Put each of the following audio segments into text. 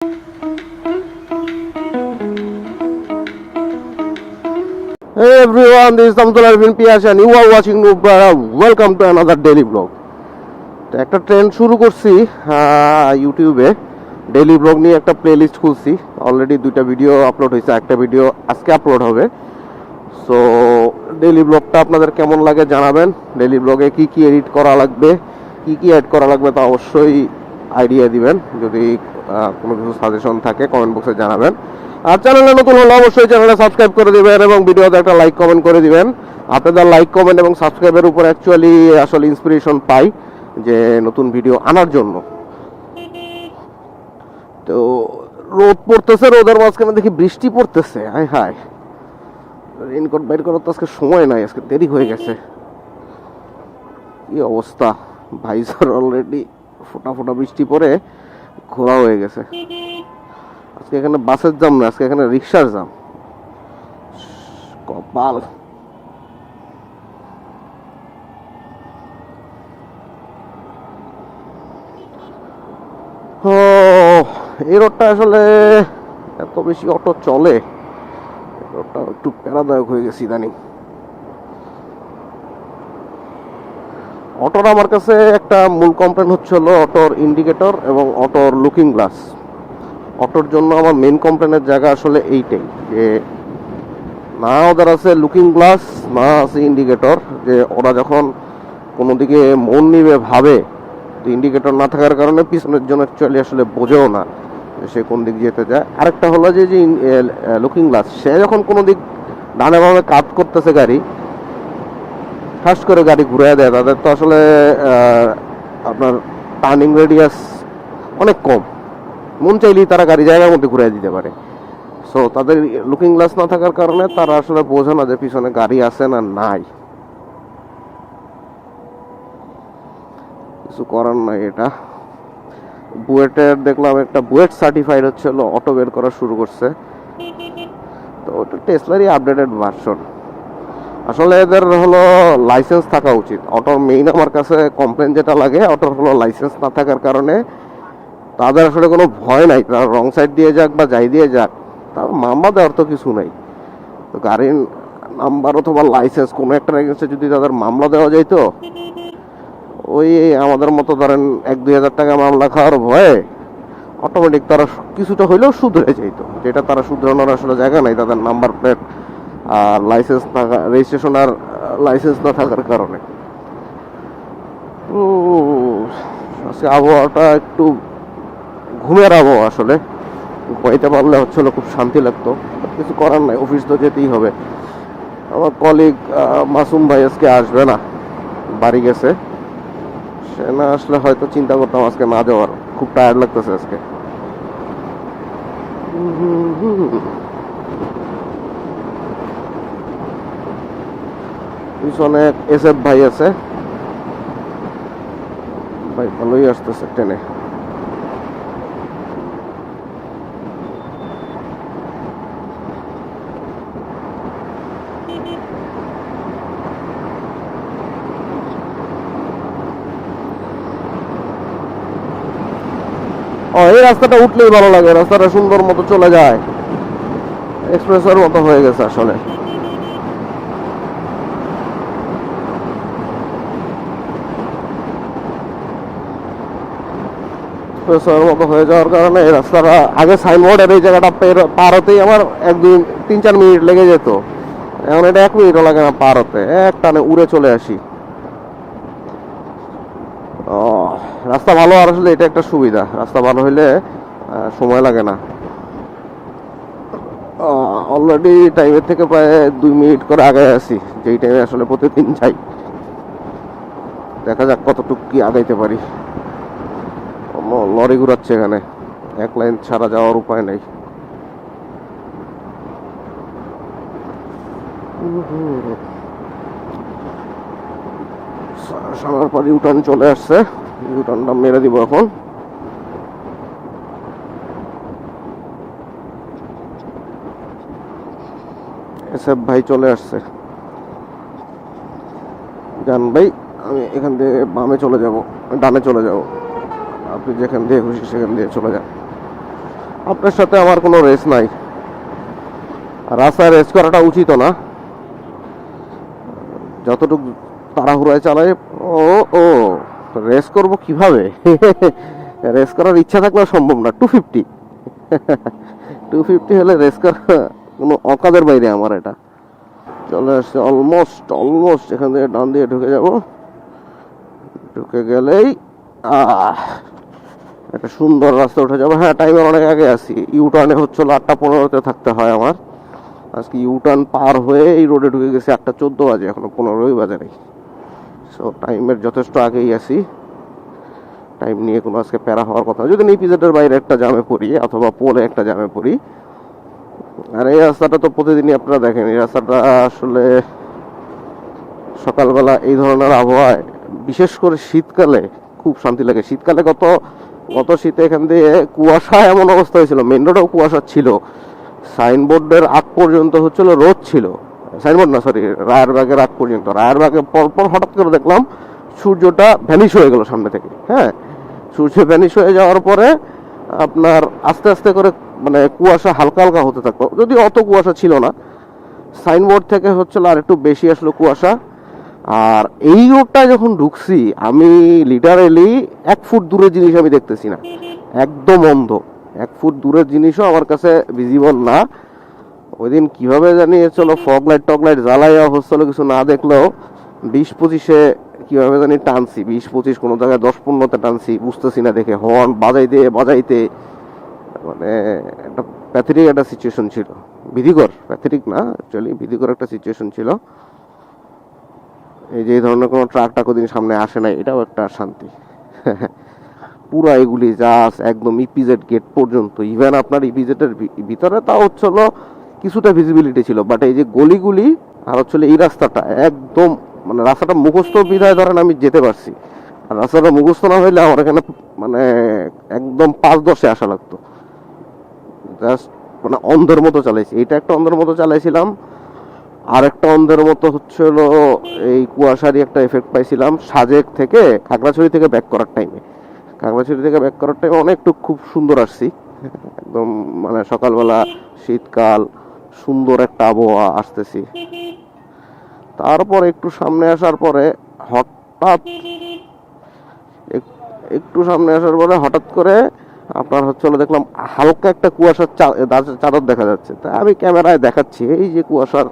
Hey everyone, this is Samsul Arvind Piyash and you are watching Nubara. Welcome to another daily vlog. তো একটা trend শুরু করছি ইউটিউবে, daily blog নিয়ে একটা প্লেলিস্ট খুলছি। অলরেডি দুইটা ভিডিও আপলোড হয়েছে, একটা ভিডিও আজকে আপলোড হবে। সো ডেইলি ব্লগটা আপনাদের কেমন লাগে জানাবেন। ডেইলি ব্লগে কি কি এডিট করা লাগবে, কি কি অ্যাড করা লাগবে তা অবশ্যই আইডিয়া দিবেন। যদি কোনো কিছু সাজেশন থাকে কমেন্ট বক্সে জানাবেন। আর চ্যানেলে নতুন হলে অবশ্যই চ্যানেলে সাবস্ক্রাইব করে দিবেন এবং ভিডিওতে একটা লাইক কমেন্ট করে দিবেন। আপনাদের লাইক কমেন্ট এবং সাবস্ক্রাইবের উপর অ্যাকচুয়ালি আসলে ইন্সপিরেশন পাই যে নতুন ভিডিও আনার জন্য। তো রোদ পড়তেছে, রোদের মাঝখানে দেখি বৃষ্টি পড়তেছে। হায় হায়, রেইনকোট বাইর করার তো আজকে সময় নাই, আজকে দেরি হয়ে গেছে। কি অবস্থা, ভাইজার অলরেডি ফোটা ফোটা বৃষ্টি পরে খোলা হয়ে গেছে। আজকে এখানে বাসের জাম না, আজকে এখানে রিক্সার জাম। কপাল। এই রোডটা আসলে এত বেশি অটো চলে, রোডটা একটু প্যারাদায়ক হয়ে গেছে ইদানিং। অটোর আমার কাছে একটা মূল কমপ্লেন হচ্ছে হলো অটোর ইন্ডিকেটর এবং অটোর লুকিং গ্লাস। অটোর জন্য আমার মেন কমপ্লেনের জায়গা আসলে এইটাই, যে না ওদের আছে লুকিং গ্লাস, না আছে ইন্ডিকেটর। যে ওরা যখন কোনো দিকে মন নিবে ভাবে, ইন্ডিকেটর না থাকার কারণে পিছনের জন্য অ্যাকচুয়ালি আসলে বোঝেও না সে কোন দিক যেতে যায়। আরেকটা হলো যে লুকিং গ্লাস, সে যখন কোনো দিক ডানে বামে কাট করতেছে গাড়ি, ফাস্ট করে গাড়ি ঘুরে দেয়, তাদের তো আসলে আপনার টার্নিং রেডিয়াস অনেক কম, মন চাইলেই তারা গাড়ি জায়গার মধ্যে ঘুরে দিতে পারে। সো তাদের লুকিং গ্লাস না থাকার কারণে তারা আসলে বোঝে না যে পিছনে গাড়ি আছে না নাই। কিছু করার নাই। এটা বুয়েটের দেখলাম একটা বুয়েট সার্টিফাইড হচ্ছে হলো অটো বের করা শুরু করছে। তো ওটা টেসলারই আপডেটেড ভার্সন। আসলে এদের হলো লাইসেন্স থাকা উচিত। অটোর মেইন আমার কাছে কমপ্লেন যেটা লাগে, অটোর হলো লাইসেন্স না থাকার কারণে তাদের আসলে কোনো ভয় নাই। তারা রং সাইড দিয়ে যাক বা যাই দিয়ে যাক, তার মামলা দেওয়ার তো কিছু নাই। তো গাড়ির নাম্বার অথবা লাইসেন্স কোনো একটা এগেন্সে যদি তাদের মামলা দেওয়া যায়, তো ওই আমাদের মতো ধরেন 1-2 হাজার টাকা মামলা খাওয়ার ভয়ে অটোমেটিক তারা কিছুটা হইলেও শুধরে যেত, যেটা তারা শুধরানোর আসলে জায়গা নাই তাদের নাম্বার প্লেট আর লাইসেন্স থাকা, রেজিস্ট্রেশন আর লাইসেন্স না থাকার কারণে। আজকে আবহাওয়াটা একটু ঘুমের আবহাওয়া, আসলে ঘুমাইতে পারলে হচ্ছিল খুব শান্তি লাগতো। কিছু করার নাই, অফিস তো যেতেই হবে। আমার কলিগ মাসুম ভাই আজকে আসবে না, বাড়ি গেছে। সে না আসলে হয়তো চিন্তা করতাম আজকে না যাওয়ার, খুব টায়ার্ড লাগতেছে আজকে। পিছনে এসএফ ভাই আছে, ভাই ভালোই আসতেছে ট্রেনে। এই রাস্তাটা উঠলেই ভালো লাগে, রাস্তাটা সুন্দর মতো চলে যায়, এক্সপ্রেসের মতো হয়ে গেছে আসলে। এক্সপ্রেসের মতো হয়ে যাওয়ার কারণে এই রাস্তাটা, আগে সাইনবোর্ডের এই জায়গাটা পার হতেই আমার 1-2-3-4 মিনিট লেগে যেত। এখন এটা 1 মিনিটও লাগে না পার হতে, এক টানে উড়ে চলে আসি। রাস্তা ভালো, আর আসলে এটা একটা সুবিধা, রাস্তা ভালো হইলে সময় লাগে না। অলরেডি টাইমের থেকে প্রায় 2 মিনিট করে আগে আছি, যেই টাইমে আসলে প্রতিদিন যাই। দেখা যাক কতটুকু কি আগাইতে পারি। লরি ঘুরাচ্ছে এখানে, এক লাইন ছাড়া যাওয়ার উপায় নাই। সামার পর ইউটার্ন চলে আসছে, ইউটার্নটা মেরে দিব এখন। এসএফ ভাই চলে আসছে। জান ভাই, আমি এখান থেকে বামে চলে যাব, ডানে চলে যাব, আপনি যেখান দিয়ে খুশি সেখান দিয়ে চলে যান। আপনার সাথে আমার কোনো রেস নাই, রাস্তায় রেস করাটা উচিত না। যতটুকু তাড়াহুড়ায় চালায় ও ও রেস করব কিভাবে? রেস করার ইচ্ছা থাকলেও সম্ভব না। 250 250 হলে রেস করা কোনো অকাদের বাইরে আমার। এটা চলে আসছে অলমোস্ট এখান থেকে ডান দিয়ে ঢুকে যাব। ঢুকে গেলেই একটা সুন্দর রাস্তা উঠে যাবো। হ্যাঁ, টাইমের অনেক আগে আছি। ইউটার্নে হচ্ছিল 8:15 থাকতে হয় আমার। আজকে ইউটার্ন পার হয়ে এই রোডে ঢুকে গেছি 8:14 বাজে, এখনো 15ই বাজে নাই। সো টাইমের যথেষ্ট আগেই আছি। টাইম নিয়ে কোনো আজকে প্যারা হওয়ার কথা না, যদি ইপিজেডের বাইরে একটা জামে পড়ি অথবা পোলে একটা জামে পড়ি। আর এই রাস্তাটা তো প্রতিদিনই আপনারা দেখেন। এই রাস্তাটা আসলে সকালবেলা এই ধরনের আবহাওয়ায়, বিশেষ করে শীতকালে খুব শান্তি লাগে। শীতকালে গত শীতে এখান দিয়ে কুয়াশা এমন অবস্থা হয়েছিল, মেন রোডেও কুয়াশা ছিল। সাইনবোর্ডের আগ পর্যন্ত হচ্ছিল রোদ ছিল, সাইনবোর্ড না সরি, রায়েরবাগের আগ পর্যন্ত। রায়েরবাগে পরপর হঠাৎ করে দেখলাম সূর্যটা ভ্যানিশ হয়ে গেল সামনে থেকে। হ্যাঁ, সূর্য ভ্যানিশ হয়ে যাওয়ার পরে আপনার আস্তে আস্তে করে মানে কুয়াশা হালকা হালকা হতে থাকলো, যদি অত কুয়াশা ছিল না। সাইনবোর্ড থেকে হচ্ছিল আর একটু বেশি আসলো কুয়াশা। আর এই রোডটা যখন ঢুকছি আমি লিটারেলি 1 ফুট দূরের জিনিস আমি দেখতেছি না, একদম অন্ধ। 1 ফুট দূরের জিনিসও আমার কাছে ভিজিবল না। ওই দিন কীভাবে জানি চলো ফগ লাইট টগ লাইট জ্বালাইয়া হচ্ছিল, কিছু না দেখলেও 20-25-এ কীভাবে জানি টানছি। 20-25 কোনো জায়গায় 10-15-তে টানছি, বুঝতেছি না দেখে। হর্ন বাজাইতে মানে একটা প্যাথেটিক একটা সিচুয়েশন ছিল। ভীতিকর, প্যাথেটিক না অ্যাকচুয়ালি, ভীতিকর একটা সিচুয়েশন ছিল। এই যে এই ধরনের কোনো ট্রাক ওদিন সামনে আসে নাই, এটাও একটা শান্তি। পুরা এগুলি জাস্ট একদম ইপিজেড গেট পর্যন্ত। ইভেন আপনার ইপিজেডের ভিতরে তাও হচ্ছিল কিছুটা ভিজিবিলিটি ছিল, বাট এই যে গলিগুলি আর হচ্ছিল এই রাস্তাটা একদম মানে রাস্তাটা মুখস্থ বিধায় ধরেন আমি যেতে পারছি। আর রাস্তাটা মুখস্থ না হইলে আমার এখানে মানে একদম 5-10-এ আসা লাগতো। জাস্ট মানে অন্ধের মতো চালাইছি। এটা একটা অন্ধের মতো চালাইছিলাম। আর একটা অন্ধের মতো হচ্ছিল এই কুয়াশারই একটা এফেক্ট পাইছিলাম সাজেক থেকে খাগড়াছড়ি থেকে ব্যাক করার টাইমে। খাগড়াছড়ি থেকে ব্যাক করার টাইমে অনেকটু খুব সুন্দর আসছি, একদম মানে সকালবেলা শীতকাল, সুন্দর একটা আবহাওয়া আসতেছি। তারপর একটু সামনে আসার পরে হঠাৎ করে আপনার হচ্ছিল দেখলাম হালকা একটা কুয়াশার চাদর দেখা যাচ্ছে। তা আমি ক্যামেরায় দেখাচ্ছি এই যে কুয়াশার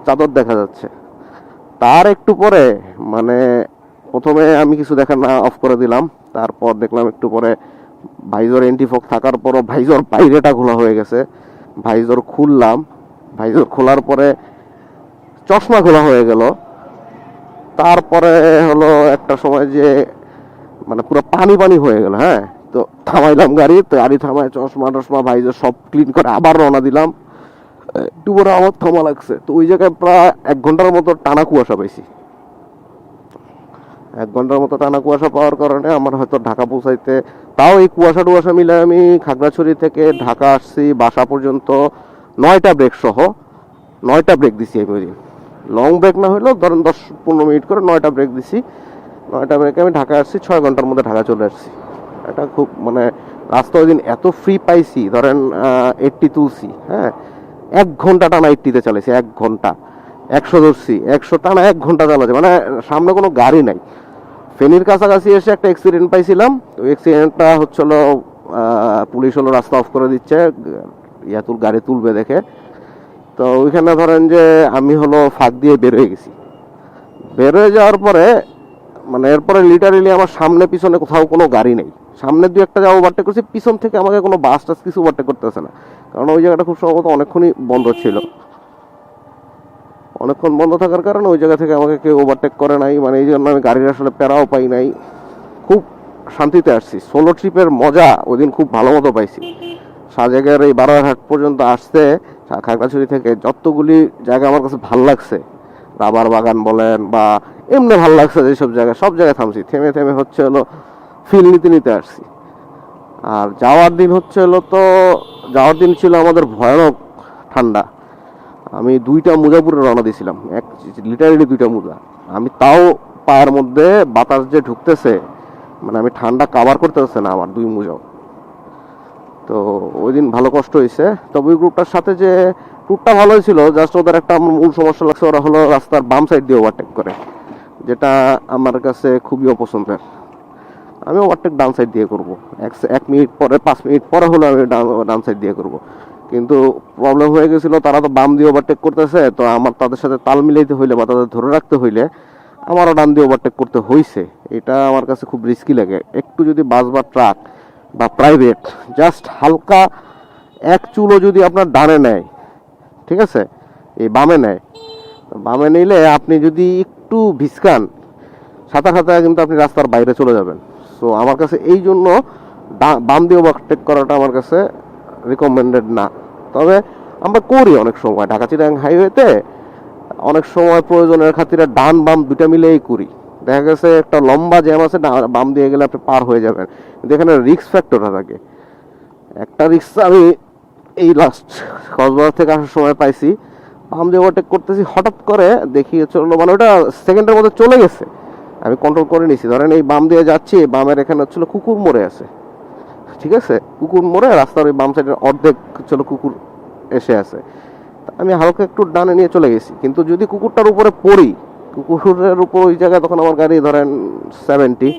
চাদর দেখা যাচ্ছে। তার একটু পরে মানে প্রথমে আমি কিছু দেখা না অফ করে দিলাম। তারপর দেখলাম একটু পরে ভাইজর এন্টিফক থাকার পরও ভাইজর বাইরেটা খোলা হয়ে গেছে। ভাইজর খুললাম, ভাইজর খোলার পরে চশমা খোলা হয়ে গেল। তারপরে হলো একটা সময় যে মানে পুরো পানি হয়ে গেল। হ্যাঁ, তো থামাইলাম গাড়ি, তো গাড়ি থামায় চশমা টশমা ভাইজর সব ক্লিন করে আবার রওনা দিলাম। একটু পরে আমার থামা লাগছে। তো ওই জায়গায় প্রায় 1 ঘন্টার মতো টানা কুয়াশা পাইছি। 1 ঘন্টার মতো টানা কুয়াশা পাওয়ার কারণে আমার হয়তো ঢাকা পৌঁছাইতে, তাও এই কুয়াশা টুয়াশা মিলে আমি খাগড়াছড়ি থেকে ঢাকা আসছি বাসা পর্যন্ত 9টা ব্রেক সহ 9টা ব্রেক দিছি আমি ওই দিন। লং ব্রেক না হলেও ধরেন 10-15 মিনিট করে 9টা ব্রেক দিছি। 9টা ব্রেকে আমি ঢাকা আসছি, 6 ঘন্টার মধ্যে ঢাকা চলে আসছি। এটা খুব মানে রাস্তা ওই দিন এত ফ্রি পাইছি। ধরেন 80 তুলছি, হ্যাঁ 1 ঘন্টা টানা 80-তে চালাইছি। 1 ঘন্টা 100 ধরছি, 100 টানা 1 ঘন্টা চালাচ্ছে, মানে সামনে কোনো গাড়ি নাই। ফেনীর কাছাকাছি এসে একটা অ্যাক্সিডেন্ট পাইছিলাম। ওই অ্যাক্সিডেন্টটা হচ্ছিল পুলিশ হলো রাস্তা অফ করে দিচ্ছে গাড়ি তুলবে দেখে। তো ওইখানে ধরেন যে আমি হলো ফাঁক দিয়ে বের হয়ে গেছি। বের হয়ে যাওয়ার পরে মানে এরপরে লিটারেলি আমার সামনে পিছনে কোথাও কোনো গাড়ি নেই। সামনে 2-একটা যা ওভারটেক করছি, পিছন থেকে আমাকে কোনো বাস টাস কিছু ওভারটেক করতেছে না, কারণ ওই জায়গাটা খুব সম্ভবত অনেকক্ষণই বন্ধ ছিল। অনেকক্ষণ বন্ধ থাকার কারণে ওই জায়গা থেকে আমাকে কেউ ওভারটেক করে নাই। মানে এই জন্য আমি গাড়ির আসলে প্যারাও পাই নাই, খুব শান্তিতে আসছি। সোলো ট্রিপের মজা ওই দিন খুব ভালো মতো পাইছি। সাজেকের এই বারারহাট পর্যন্ত আসতে খাগড়াছড়ি থেকে যতগুলি জায়গা আমার কাছে ভাল লাগছে, রাবার বাগান বলেন বা এমনি ভাল লাগছে যেসব জায়গায়, সব জায়গায় থামছি। থেমে থেমে হচ্ছে হলো ফিল নিতে আসছি। আর যাওয়ার দিন ছিল আমাদের ভয়ানক ঠান্ডা। আমি 2টা মোজা পরে রওনা দিয়েছিলাম, লিটারেলি 2টা মোজা। আমি তাও পায়ের মধ্যে বাতাস যে ঢুকতেছে, মানে আমি ঠান্ডা কাভার করতে পারছে না আমার 2 মোজাও। তো ওই দিন ভালো কষ্ট হয়েছে। তবে ওই গ্রুপটার সাথে যে ট্যুরটা ভালোই ছিল, জাস্ট ওদের একটা মূল সমস্যা লাগছে, ওরা হলো রাস্তার বাম সাইড দিয়ে ওভারটেক করে, যেটা আমার কাছে খুবই অপছন্দের। আমি ওভারটেক ডান সাইড দিয়ে করবো, 1 মিনিট পরে 5 মিনিট পরে হলো আমি ডান সাইড দিয়ে করব। কিন্তু প্রবলেম হয়ে গেছিল, তারা তো বাম দিয়ে ওভারটেক করতেছে, তো আমার তাদের সাথে তাল মিলাইতে হইলে বা তাদের ধরে রাখতে হইলে আমারও ডান দিয়ে ওভারটেক করতে হয়েছে। এটা আমার কাছে খুব রিস্কি লাগে। একটু যদি বাস বা ট্রাক বা প্রাইভেট জাস্ট হালকা এক চুলও যদি আপনার ডানে নেয়, ঠিক আছে, এই বামে নেয়, বামে নিলে আপনি যদি একটু ভিসকান, সাঁতার সাঁতার কিন্তু আপনি রাস্তার বাইরে চলে যাবেন। সো আমার কাছে এই জন্য বাম দিয়ে ওভারটেক করাটা আমার কাছে রিকমেন্ডেড না। তবে আমরা করি অনেক সময় ঢাকা চিটাগাং হাইওয়েতে, অনেক সময় প্রয়োজনের খাতিরে ডান বাম দুটা মিলেই করি। দেখা গেছে একটা লম্বা জ্যাম আছে, বাম দিয়ে গেলে আপনি পার হয়ে যাবেন, কিন্তু এখানে রিস্ক ফ্যাক্টরটা থাকে। একটা রিস্ক আমি এই লাস্ট কক্সবাজার থেকে আসার সময় পাইছি, বাম দিয়ে ওভারটেক করতেছি, হঠাৎ করে দেখি চললো, মানে ওটা সেকেন্ডের মধ্যে চলে গেছে, আমি কন্ট্রোল করে নিছি। ধরেন এই বাম দিয়ে যাচ্ছি, বামের এখানে হচ্ছিল কুকুর মরে আছে, ঠিক আছে, কুকুর মরে রাস্তার ওই বাম সাইডের অর্ধেক ছিল কুকুর এসে আছে, আমি হালকা একটু ডানে নিয়ে চলে গেছি। কিন্তু যদি কুকুরটার উপরে পড়ি, কুকুরের উপর ওই জায়গায় তখন আমার গাড়ি ধরেন 70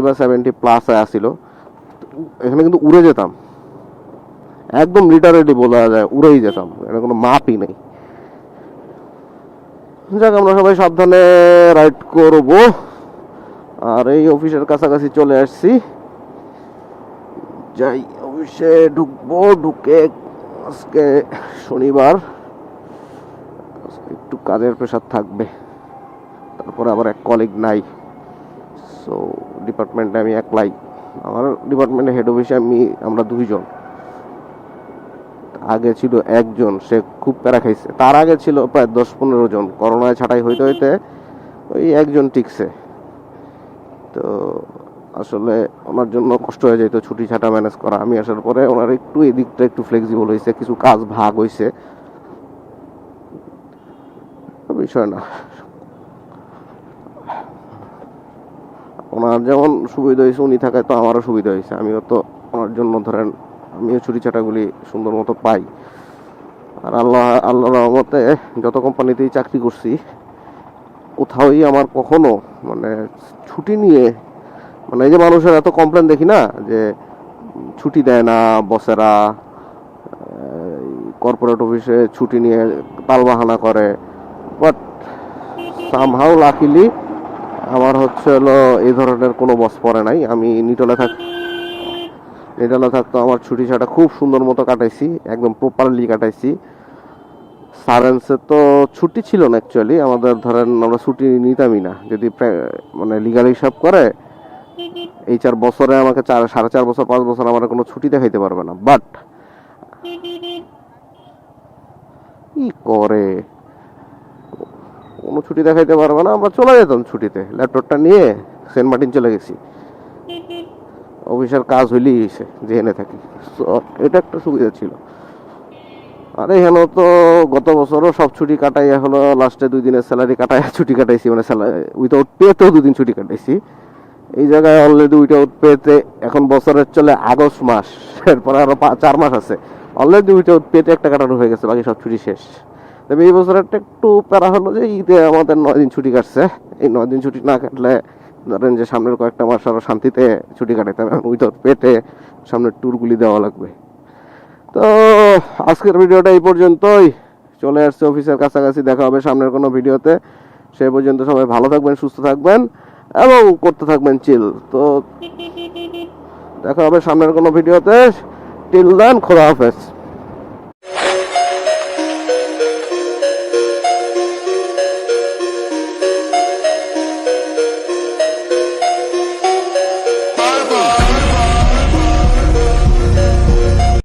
বা 70+ আসছিল, এখানে কিন্তু উড়ে যেতাম, একদম লিটারেলি বলা যায় উড়েই যেতাম, এটা কোনো মাপই নেই। যাক, আমরা সবাই সাবধানে রাইড করব। আর এই অফিসের কাছাকাছি চলে আসছি, যাই অফিসে ঢুকবো। ঢুকে আজকে শনিবার, একটু কাজের প্রেশার থাকবে, তারপরে আবার এক কলিগ নাই, সো ডিপার্টমেন্টে আমি একলাই। আমার ডিপার্টমেন্টে হেড অফিসে আমরা 2 জন, আগে ছিল 1 জন, সে খুব প্যারা খাইছে। তার আগে ছিল প্রায় 10-15 জন, করোনায় ছাঁটাই হইতে হইতে ওই 1 জন টিকছে। তো আসলে ওনার জন্য কষ্ট হয়ে যেত ছুটি ছাটা ম্যানেজ করা। আমি আসার পরে ওনার একটু এদিকটা একটু ফ্লেক্সিবল হয়েছে, কিছু কাজ ভাগ হয়েছে, বিষয় না। ওনার যেমন সুবিধা হয়েছে, উনি থাকায় তো আমারও সুবিধা হয়েছে। আমিও তো ওনার জন্য ধরেন আমিও ছুটি ছাটাগুলি সুন্দর মতো পাই। আর আল্লাহর রহমতে যত কোম্পানিতেই চাকরি করছি, কোথাওই আমার কখনো মানে ছুটি নিয়ে, মানে এই যে মানুষের এত কমপ্লেন দেখি না যে ছুটি দেয় না বসেরা, কর্পোরেট অফিসে ছুটি নিয়ে তালবাহানা করে, বাট সামহাউ লাকিলি আমার হচ্ছে হলো এই ধরনের কোনো বস পড়ে নাই। আমি নিটলে থাকতো, আমার ছুটি ছাটা খুব সুন্দর মতো কাটাইছি, একদম প্রপারলি কাটাইছি। সারেন্সে তো ছুটি ছিল না অ্যাকচুয়ালি, আমাদের ধরেন আমরা ছুটি নিতামই না, যদি মানে লিগাল হিসাব করে এই 4 বছরে আমাকে 4.5 বছর 5 বছর আমার কোনো ছুটি দেখাইতে পারবে না। বাট কি করে কোনো ছুটি দেখাইতে পারবে না, আমরা চলে যেতাম ছুটিতে, ল্যাপটপটা নিয়ে সেন্ট মার্টিন চলে গেছি, অফিসের কাজ হইলেই হয়েছে যেখানে থাকি। এটা একটা সুবিধা ছিল। আর এখানে তো গত বছরও সব ছুটি কাটাইয়া হলো লাস্টে 2 দিনের স্যালারি কাটাইয়া ছুটি কাটাইছি, মানে উইথাউট পেতেও 2 দিন ছুটি কাটাইছি। এই জায়গায় অলরেডি উইথাউট পেতে এখন বছরের চলে আগস্ট মাস, এরপর আরো 4 মাস আছে, অলরেডি উইথাউট পেতে একটা কাটানো হয়ে গেছে, বাকি সব ছুটি শেষ। তবে এই বছরেরটা একটু প্যারা হলো যে ঈদে আমাদের 9 দিন ছুটি কাটছে। এই 9 দিন ছুটি না কাটলে ধরেন যে সামনের কয়েকটা মাস আরো শান্তিতে ছুটি কাটাইতে হবে, উইথাউট পেতে সামনের ট্যুরগুলি দেওয়া লাগবে। তো আজকের ভিডিওটা এই পর্যন্তই, চলে আসছে অফিসের কাছাকাছি, দেখা হবে সামনের কোনো ভিডিওতে। সেই পর্যন্ত সবাই ভালো থাকবেন, সুস্থ থাকবেন এবং করতে থাকবেন চিল। তো দেখা হবে সামনের কোনো ভিডিওতে, টিল দেন, খোদা হাফেজ।